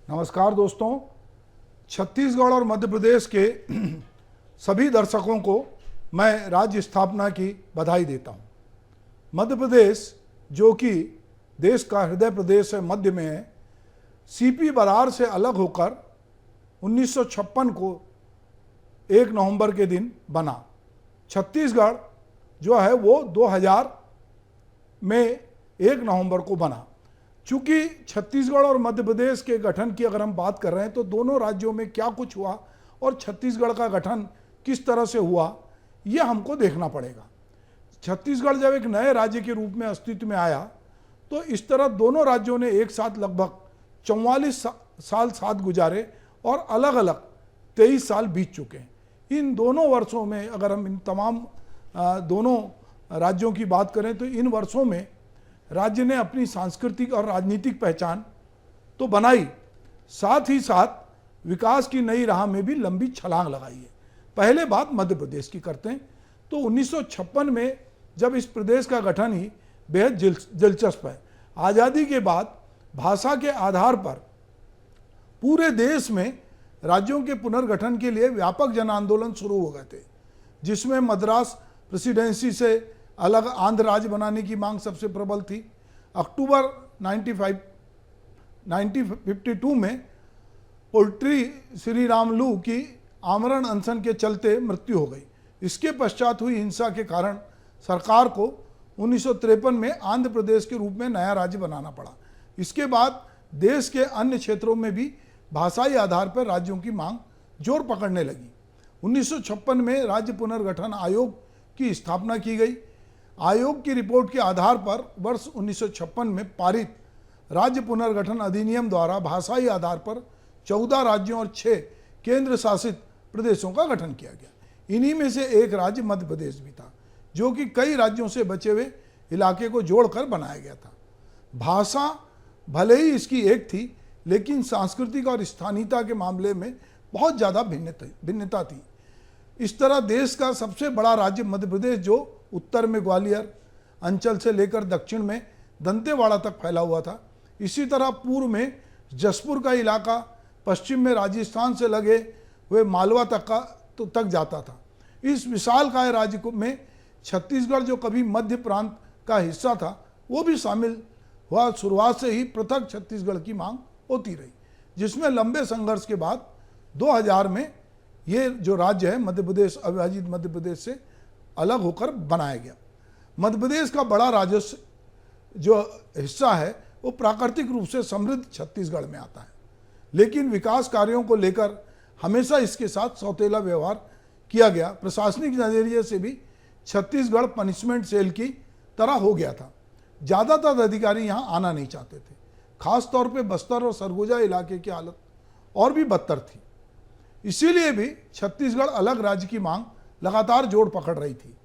नमस्कार दोस्तों, छत्तीसगढ़ और मध्य प्रदेश के सभी दर्शकों को मैं राज्य स्थापना की बधाई देता हूं। मध्य प्रदेश जो कि देश का हृदय प्रदेश है, मध्य में है, सीपी बरार से अलग होकर 1956 को 1 नवंबर के दिन बना। छत्तीसगढ़ जो है वो 2000 में 1 नवंबर को बना। चूंकि छत्तीसगढ़ और मध्य प्रदेश के गठन की अगर हम बात कर रहे हैं तो दोनों राज्यों में क्या कुछ हुआ और छत्तीसगढ़ का गठन किस तरह से हुआ, यह हमको देखना पड़ेगा। छत्तीसगढ़ जब एक नए राज्य के रूप में अस्तित्व में आया तो इस तरह दोनों राज्यों ने एक साथ लगभग 44 साल साथ गुजारे और अलग अलग 23 साल बीत चुके हैं। इन दोनों वर्षों में अगर हम इन तमाम दोनों राज्यों की बात करें तो इन वर्षों में राज्य ने अपनी सांस्कृतिक और राजनीतिक पहचान तो बनाई, साथ ही साथ विकास की नई राह में भी लंबी छलांग लगाई है। पहले बात मध्य प्रदेश की करते हैं तो 1956 में जब इस प्रदेश का गठन ही बेहद दिलचस्प है। आज़ादी के बाद भाषा के आधार पर पूरे देश में राज्यों के पुनर्गठन के लिए व्यापक जन आंदोलन शुरू हो गए थे, जिसमें मद्रास प्रेसिडेंसी से अलग आंध्र राज्य बनाने की मांग सबसे प्रबल थी। अक्टूबर 1952 में पोल्ट्री श्री रामलू की आमरण अनशन के चलते मृत्यु हो गई। इसके पश्चात हुई हिंसा के कारण सरकार को 1953 में आंध्र प्रदेश के रूप में नया राज्य बनाना पड़ा। इसके बाद देश के अन्य क्षेत्रों में भी भाषाई आधार पर राज्यों की मांग जोर पकड़ने लगी। 1956 में राज्य पुनर्गठन आयोग की स्थापना की गई। आयोग की रिपोर्ट के आधार पर वर्ष 1956 में पारित राज्य पुनर्गठन अधिनियम द्वारा भाषाई आधार पर 14 राज्यों और 6 केंद्र शासित प्रदेशों का गठन किया गया। इन्हीं में से एक राज्य मध्य प्रदेश भी था, जो कि कई राज्यों से बचे हुए इलाके को जोड़कर बनाया गया था। भाषा भले ही इसकी एक थी, लेकिन सांस्कृतिक और स्थानीयता के मामले में बहुत ज़्यादा भिन्नता थी। इस तरह देश का सबसे बड़ा राज्य मध्य प्रदेश, जो उत्तर में ग्वालियर अंचल से लेकर दक्षिण में दंतेवाड़ा तक फैला हुआ था, इसी तरह पूर्व में जसपुर का इलाका, पश्चिम में राजस्थान से लगे हुए मालवा तक जाता था। इस विशालकाय राज्य में छत्तीसगढ़, जो कभी मध्य प्रांत का हिस्सा था, वो भी शामिल हुआ। शुरुआत से ही पृथक छत्तीसगढ़ की मांग होती रही, जिसमें लंबे संघर्ष के बाद 2000 में ये जो राज्य है मध्य प्रदेश, अविभाजित मध्य प्रदेश से अलग होकर बनाया गया। मध्य प्रदेश का बड़ा राजस्व जो हिस्सा है वो प्राकृतिक रूप से समृद्ध छत्तीसगढ़ में आता है, लेकिन विकास कार्यों को लेकर हमेशा इसके साथ सौतेला व्यवहार किया गया। प्रशासनिक नजरिए से भी छत्तीसगढ़ पनिशमेंट सेल की तरह हो गया था। ज़्यादातर अधिकारी यहाँ आना नहीं चाहते थे। खास तौर पे बस्तर और सरगुजा इलाके की हालत और भी बदतर थी। इसीलिए भी छत्तीसगढ़ अलग राज्य की मांग लगातार जोर पकड़ रही थी।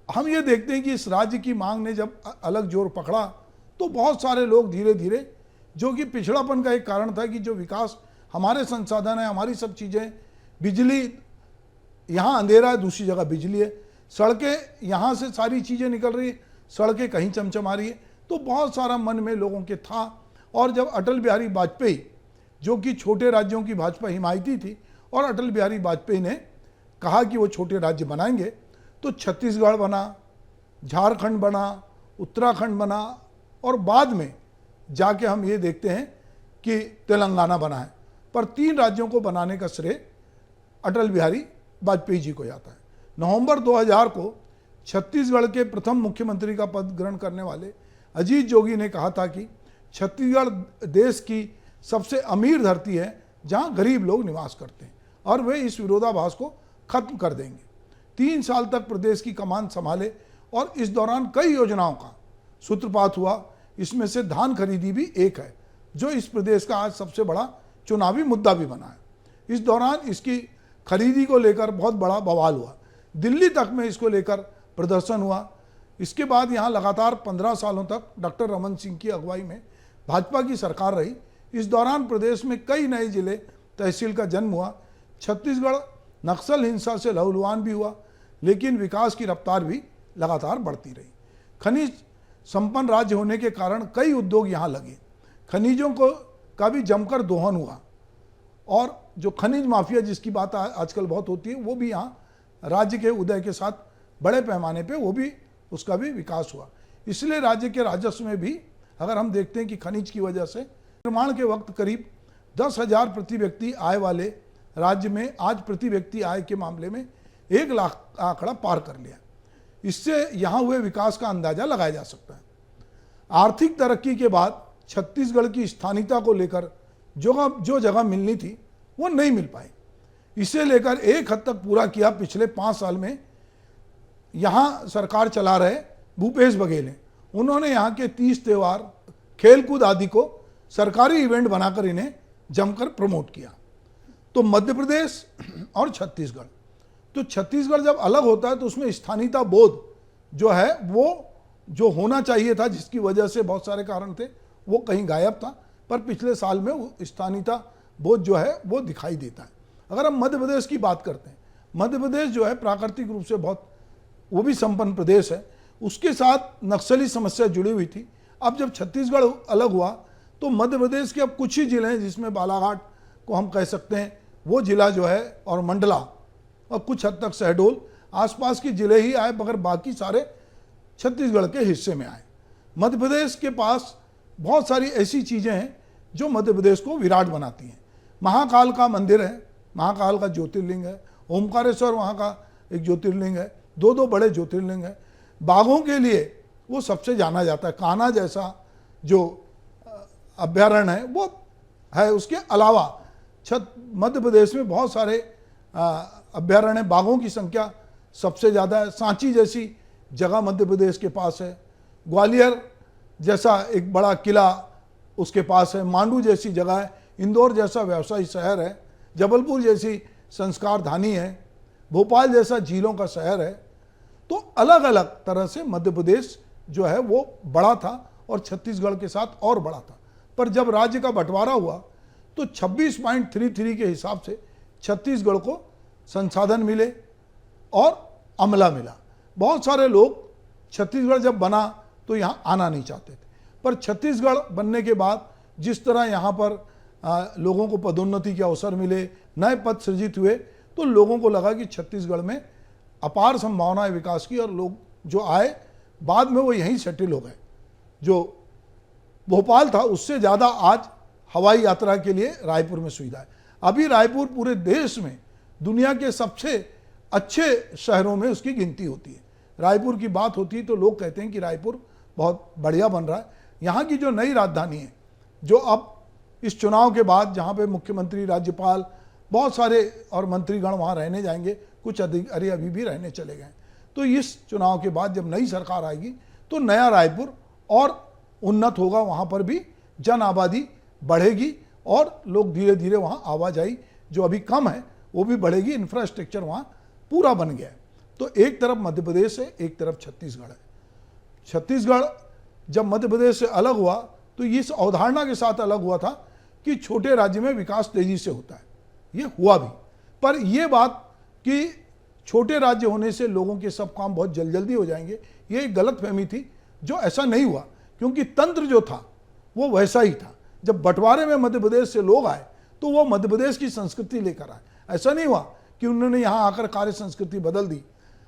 हम ये देखते हैं कि इस राज्य की मांग ने जब अलग जोर पकड़ा तो बहुत सारे लोग धीरे धीरे, जो कि पिछड़ापन का एक कारण था कि जो विकास हमारे संसाधन है, हमारी सब चीज़ें, बिजली यहाँ अंधेरा है, दूसरी जगह बिजली है, सड़कें यहाँ से सारी चीज़ें निकल रही है, सड़कें कहीं चमचमा रही है, तो बहुत सारा मन में लोगों के था। और जब अटल बिहारी वाजपेयी, जो कि छोटे राज्यों की भाजपा हिमायती थी, और अटल बिहारी वाजपेयी ने कहा कि वो छोटे राज्य बनाएंगे, तो छत्तीसगढ़ बना, झारखंड बना, उत्तराखंड बना, और बाद में जाके हम ये देखते हैं कि तेलंगाना बना है। पर 3 राज्यों को बनाने का श्रेय अटल बिहारी वाजपेयी जी को जाता है। नवंबर 2000 को छत्तीसगढ़ के प्रथम मुख्यमंत्री का पद ग्रहण करने वाले अजीत जोगी ने कहा था कि छत्तीसगढ़ देश की सबसे अमीर धरती है जहां गरीब लोग निवास करते हैं, और वे इस विरोधाभास को खत्म कर देंगे। 3 साल तक प्रदेश की कमान संभाले और इस दौरान कई योजनाओं का सूत्रपात हुआ। इसमें से धान खरीदी भी एक है, जो इस प्रदेश का आज सबसे बड़ा चुनावी मुद्दा भी बना है। इस दौरान इसकी खरीदी को लेकर बहुत बड़ा बवाल हुआ। दिल्ली तक में इसको लेकर प्रदर्शन हुआ। इसके बाद यहाँ लगातार 15 सालों तक डॉक्टर रमन सिंह की अगुवाई में भाजपा की सरकार रही। इस दौरान प्रदेश में कई नए जिले तहसील का जन्म हुआ। छत्तीसगढ़ नक्सल हिंसा से लहूलुहान भी हुआ, लेकिन विकास की रफ्तार भी लगातार बढ़ती रही। खनिज संपन्न राज्य होने के कारण कई उद्योग यहाँ लगे। खनिजों को का भी जमकर दोहन हुआ, और जो खनिज माफिया जिसकी बात आजकल बहुत होती है, वो भी यहाँ राज्य के उदय के साथ बड़े पैमाने पे वो भी उसका भी विकास हुआ। इसलिए राज्य के राजस्व में भी अगर हम देखते हैं कि खनिज की वजह से निर्माण के वक्त करीब 10,000 प्रति व्यक्ति आय वाले राज्य में आज प्रति व्यक्ति आय के मामले में 1 लाख आंकड़ा पार कर लिया। इससे यहाँ हुए विकास का अंदाजा लगाया जा सकता है। आर्थिक तरक्की के बाद छत्तीसगढ़ की स्थानीयता को लेकर जो जगह मिलनी थी वो नहीं मिल पाई। इसे लेकर एक हद तक पूरा किया पिछले 5 साल में यहाँ सरकार चला रहे भूपेश बघेल ने। उन्होंने यहाँ के 30 त्यौहार, खेलकूद आदि को सरकारी इवेंट बनाकर इन्हें जमकर प्रमोट किया। तो मध्य प्रदेश और छत्तीसगढ़, तो छत्तीसगढ़ जब अलग होता है तो उसमें स्थानीयता बोध जो है वो जो होना चाहिए था, जिसकी वजह से बहुत सारे कारण थे, वो कहीं गायब था। पर पिछले साल में वो स्थानीयता बोध जो है वो दिखाई देता है। अगर हम मध्य प्रदेश की बात करते हैं, मध्य प्रदेश जो है प्राकृतिक रूप से बहुत वो भी संपन्न प्रदेश है, उसके साथ नक्सली समस्या जुड़ी हुई थी। अब जब छत्तीसगढ़ अलग हुआ तो मध्य प्रदेश के अब कुछ ही जिले हैं जिसमें बालाघाट को हम कह सकते हैं वो जिला जो है, और मंडला और कुछ हद तक शहडोल, आसपास के जिले ही आए, मगर बाकी सारे छत्तीसगढ़ के हिस्से में आए। मध्य प्रदेश के पास बहुत सारी ऐसी चीज़ें हैं जो मध्य प्रदेश को विराट बनाती हैं। महाकाल का मंदिर है, महाकाल का ज्योतिर्लिंग है, ओमकारेश्वर वहाँ का एक ज्योतिर्लिंग है, 2 बड़े ज्योतिर्लिंग है। बाघों के लिए वो सबसे जाना जाता है, कान्हा जैसा जो अभ्यारण्य है वो है। उसके अलावा मध्य प्रदेश में बहुत सारे अभ्यारण्य, बाघों की संख्या सबसे ज़्यादा है। सांची जैसी जगह मध्य प्रदेश के पास है, ग्वालियर जैसा एक बड़ा किला उसके पास है, मांडू जैसी जगह है, इंदौर जैसा व्यवसायी शहर है, जबलपुर जैसी संस्कार धानी है, भोपाल जैसा झीलों का शहर है। तो अलग अलग तरह से मध्य प्रदेश जो है वो बड़ा था और छत्तीसगढ़ के साथ और बड़ा था। पर जब राज्य का बंटवारा हुआ तो 26.33 के हिसाब से छत्तीसगढ़ को संसाधन मिले और अमला मिला। बहुत सारे लोग छत्तीसगढ़ जब बना तो यहाँ आना नहीं चाहते थे, पर छत्तीसगढ़ बनने के बाद जिस तरह यहाँ पर लोगों को पदोन्नति के अवसर मिले, नए पद सृजित हुए, तो लोगों को लगा कि छत्तीसगढ़ में अपार संभावनाएं विकास की, और लोग जो आए बाद में वो यहीं सेटल हो गए। जो भोपाल था उससे ज़्यादा आज हवाई यात्रा के लिए रायपुर में सुविधा है। अभी रायपुर पूरे देश में दुनिया के सबसे अच्छे शहरों में उसकी गिनती होती है। रायपुर की बात होती है तो लोग कहते हैं कि रायपुर बहुत बढ़िया बन रहा है। यहाँ की जो नई राजधानी है, जो अब इस चुनाव के बाद जहाँ पे मुख्यमंत्री, राज्यपाल, बहुत सारे और मंत्रीगण वहाँ रहने जाएंगे, कुछ अधिकारी अभी भी रहने चले गए, तो इस चुनाव के बाद जब नई सरकार आएगी तो नया रायपुर और उन्नत होगा। वहाँ पर भी जन आबादी बढ़ेगी और लोग धीरे धीरे वहाँ आवाजाही जो अभी कम है वो भी बढ़ेगी। इंफ्रास्ट्रक्चर वहाँ पूरा बन गया है। तो एक तरफ मध्य प्रदेश है, एक तरफ छत्तीसगढ़ है। छत्तीसगढ़ जब मध्य प्रदेश से अलग हुआ तो इस अवधारणा के साथ अलग हुआ था कि छोटे राज्य में विकास तेजी से होता है। ये हुआ भी, पर यह बात कि छोटे राज्य होने से लोगों के सब काम बहुत जल्दी हो जाएंगे, ये एक गलतफहमी थी। जो ऐसा नहीं हुआ, क्योंकि तंत्र जो था वो वैसा ही था। जब बंटवारे में मध्य प्रदेश से लोग आए तो वो मध्य प्रदेश की संस्कृति लेकर आए। ऐसा नहीं हुआ कि उन्होंने यहाँ आकर कार्य संस्कृति बदल दी।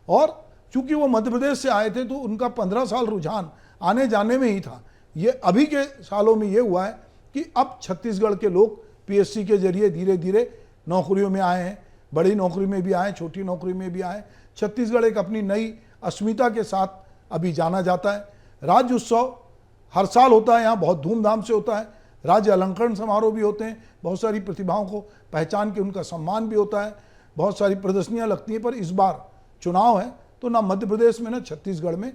और चूंकि वो मध्य प्रदेश से आए थे तो उनका 15 साल रुझान आने जाने में ही था। ये अभी के सालों में ये हुआ है कि अब छत्तीसगढ़ के लोग पीएससी के जरिए धीरे धीरे नौकरियों में आए हैं, बड़ी नौकरी में भी आए, छोटी नौकरी में भी आए। छत्तीसगढ़ एक अपनी नई अस्मिता के साथ अभी जाना जाता है। राज्य उत्सव हर साल होता है, यहाँ बहुत धूमधाम से होता है। राज्य अलंकरण समारोह भी होते हैं, बहुत सारी प्रतिभाओं को पहचान के उनका सम्मान भी होता है, बहुत सारी प्रदर्शनियाँ लगती हैं। पर इस बार चुनाव है तो ना मध्य प्रदेश में ना छत्तीसगढ़ में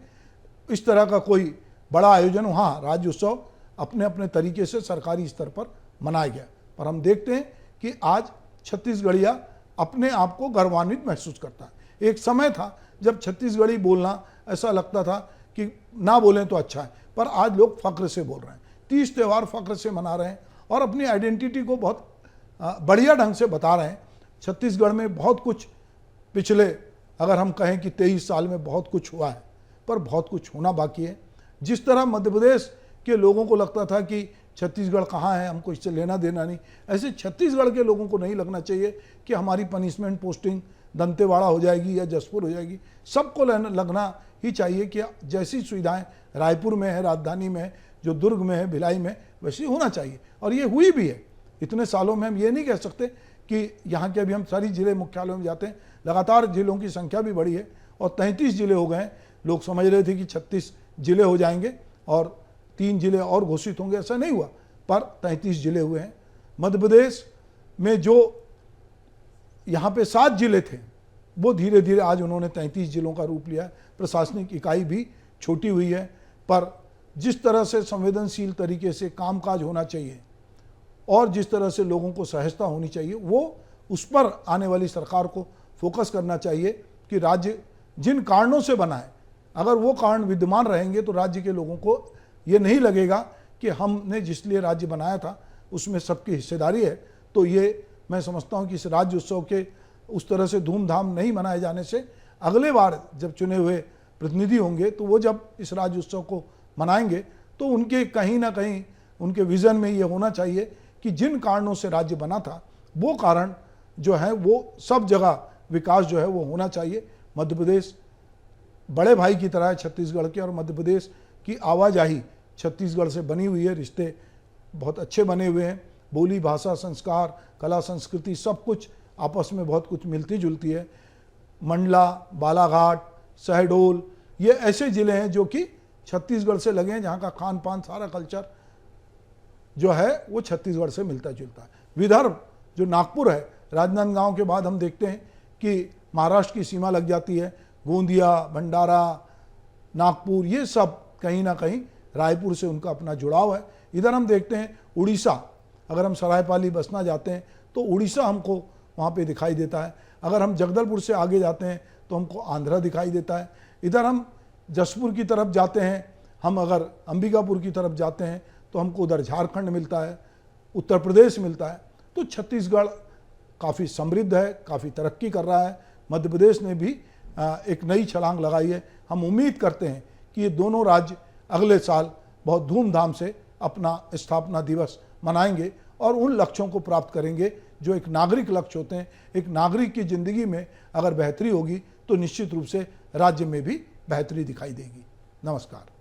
इस तरह का कोई बड़ा आयोजन। हाँ, राज्य उत्सव अपने अपने तरीके से सरकारी स्तर पर मनाया गया, पर हम देखते हैं कि आज छत्तीसगढ़िया अपने आप को गर्वान्वित महसूस करता है। एक समय था जब छत्तीसगढ़ी बोलना ऐसा लगता था कि ना बोलें तो अच्छा है, पर आज लोग फक्र से बोल रहे हैं। 30 त्यौहार फक्र से मना रहे हैं और अपनी आइडेंटिटी को बहुत बढ़िया ढंग से बता रहे हैं। छत्तीसगढ़ में बहुत कुछ पिछले अगर हम कहें कि 23 साल में बहुत कुछ हुआ है, पर बहुत कुछ होना बाकी है। जिस तरह मध्य प्रदेश के लोगों को लगता था कि छत्तीसगढ़ कहाँ है, हमको इससे लेना देना नहीं। ऐसे छत्तीसगढ़ के लोगों को नहीं लगना चाहिए कि हमारी पनिशमेंट पोस्टिंग दंतेवाड़ा हो जाएगी या जसपुर हो जाएगी। सबको लगना ही चाहिए कि जैसी सुविधाएं रायपुर में है, राजधानी में है, जो दुर्ग में है, भिलाई में, वैसी होना चाहिए। और ये हुई भी है। इतने सालों में हम ये नहीं कह सकते कि यहाँ के, अभी हम सारी जिले मुख्यालयों में जाते हैं, लगातार जिलों की संख्या भी बढ़ी है और 33 जिले हो गए हैं। लोग समझ रहे थे कि 36 जिले हो जाएंगे और 3 जिले और घोषित होंगे, ऐसा नहीं हुआ, पर 33 जिले हुए हैं। मध्य प्रदेश में जो यहाँ पे 7 जिले थे, वो धीरे धीरे आज उन्होंने 33 जिलों का रूप लिया है। प्रशासनिक इकाई भी छोटी हुई है, पर जिस तरह से संवेदनशील तरीके से कामकाज होना चाहिए और जिस तरह से लोगों को सहजता होनी चाहिए, वो उस पर आने वाली सरकार को फोकस करना चाहिए कि राज्य जिन कारणों से बना है, अगर वो कारण विद्यमान रहेंगे तो राज्य के लोगों को ये नहीं लगेगा कि हमने जिस लिए राज्य बनाया था उसमें सबकी हिस्सेदारी है। तो ये मैं समझता हूँ कि इस राज्य उत्सव के उस तरह से धूमधाम नहीं मनाए जाने से अगले बार जब चुने हुए प्रतिनिधि होंगे तो वो जब इस राज्य उत्सव को मनाएंगे तो उनके कहीं ना कहीं उनके विज़न में ये होना चाहिए कि जिन कारणों से राज्य बना था वो कारण जो है वो सब जगह विकास जो है वो होना चाहिए। मध्य प्रदेश बड़े भाई की तरह है छत्तीसगढ़ के, और मध्य प्रदेश की आवाजाही छत्तीसगढ़ से बनी हुई है, रिश्ते बहुत अच्छे बने हुए हैं। बोली, भाषा, संस्कार, कला, संस्कृति सब कुछ आपस में बहुत कुछ मिलती जुलती है। मंडला, बालाघाट, शहडोल, ये ऐसे ज़िले हैं जो कि छत्तीसगढ़ से लगे हैं, जहाँ का खान पान, सारा कल्चर जो है वो छत्तीसगढ़ से मिलता जुलता है। विदर्भ जो नागपुर है, राजनांदगांव के बाद हम देखते हैं कि महाराष्ट्र की सीमा लग जाती है। गोंदिया, भंडारा, नागपुर, ये सब कहीं ना कहीं रायपुर से उनका अपना जुड़ाव है। इधर हम देखते हैं उड़ीसा, अगर हम सरायपाली बसना जाते हैं तो उड़ीसा हमको वहाँ पे दिखाई देता है। अगर हम जगदलपुर से आगे जाते हैं तो हमको आंध्रा दिखाई देता है। इधर हम जसपुर की तरफ जाते हैं, हम अगर अंबिकापुर की तरफ जाते हैं तो हमको उधर झारखंड मिलता है, उत्तर प्रदेश मिलता है। तो छत्तीसगढ़ काफ़ी समृद्ध है, काफ़ी तरक्की कर रहा है। मध्य प्रदेश ने भी एक नई छलांग लगाई है। हम उम्मीद करते हैं कि ये दोनों राज्य अगले साल बहुत धूमधाम से अपना स्थापना दिवस मनाएंगे और उन लक्ष्यों को प्राप्त करेंगे जो एक नागरिक लक्ष्य होते हैं। एक नागरिक की ज़िंदगी में अगर बेहतरी होगी तो निश्चित रूप से राज्य में भी बेहतरी दिखाई देगी। नमस्कार।